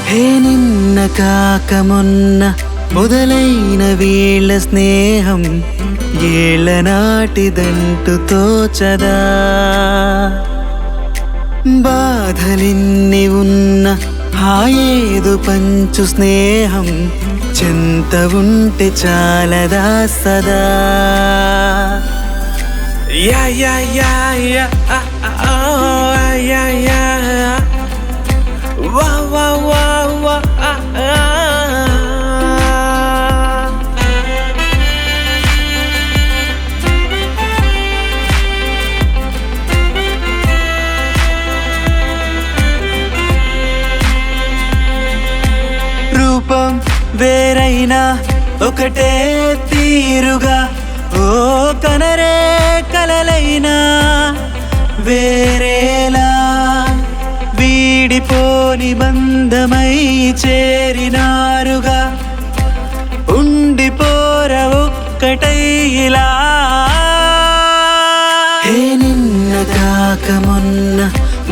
హే నిన్న కాక మొన్న మొదలైన వీళ్ళ స్నేహం ఏళ్ళ నాటిదంటూ తోచదా. బాధలిన్ని ఉన్న హాయేదు పంచు స్నేహం చెంత ఉంటే చాలదా సదా. యా యా యా యా యా యా వా వా వా వా రూపం వేరైనా ఒకటే తీరుగా ఓ కనరే కలలైనా వేరేలా వీడిపోని బంధమై చేరినారుగా ఉండిపోర ఒక్కటై ఇలా. హే నిన్న కాక మొన్న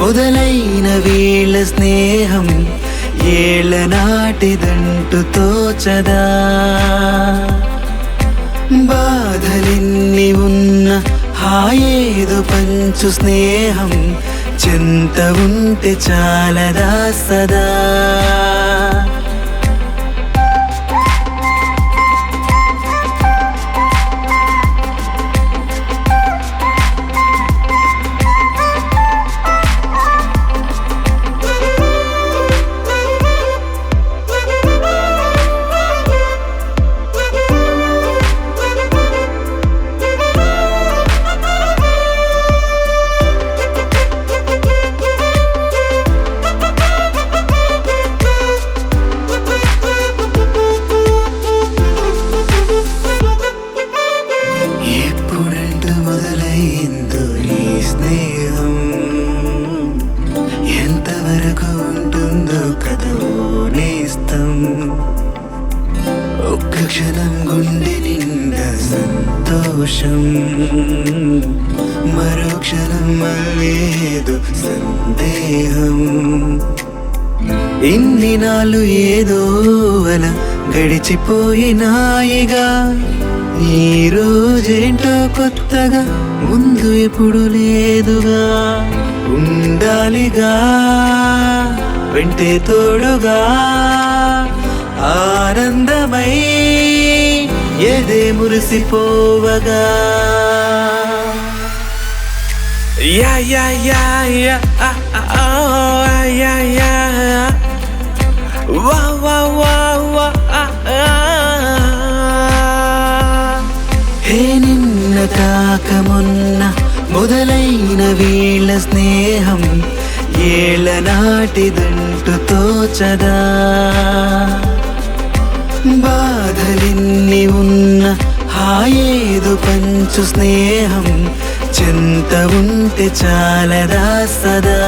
మొదలైన వీళ్ళ స్నేహం ఏళ్ళ నాటిదంటూ తోచదా. బాధలిన్ని ఉన్న హాయేదు పంచు స్నేహం చెంత ఉంటే చాలదా సదా. ఎప్పుడంటూ మొదలైందో ఈ స్నేహం ఎంతవరకు ఉంటుందో కథో నేస్తం. ఒక్క క్షణం గుండె నిండా సంతోషం మరో క్షణం మళ్ళేదో సందేహం. ఇన్ని నాళ్ళు ఏదో అలా గడిచిపోయినాయిగా ఈ రోజేంటో కొత్తగా ముందు ఎప్పుడు లేదుగా. ఉండాలిగా వెంటే తోడుగా ఆనందమై ఏదే మురిసిపోవగా. యా యా యా యా యా యా వా వా వా వా. హే నిన్న కాక మొన్న మొదలైన వీళ్ళ స్నేహం ఏళ్ళ నాటిదంటూ తోచదా. బాధలిన్ని ఉన్న హాయేదు పంచు స్నేహం చెంత ఉంటే చాలదా సదా.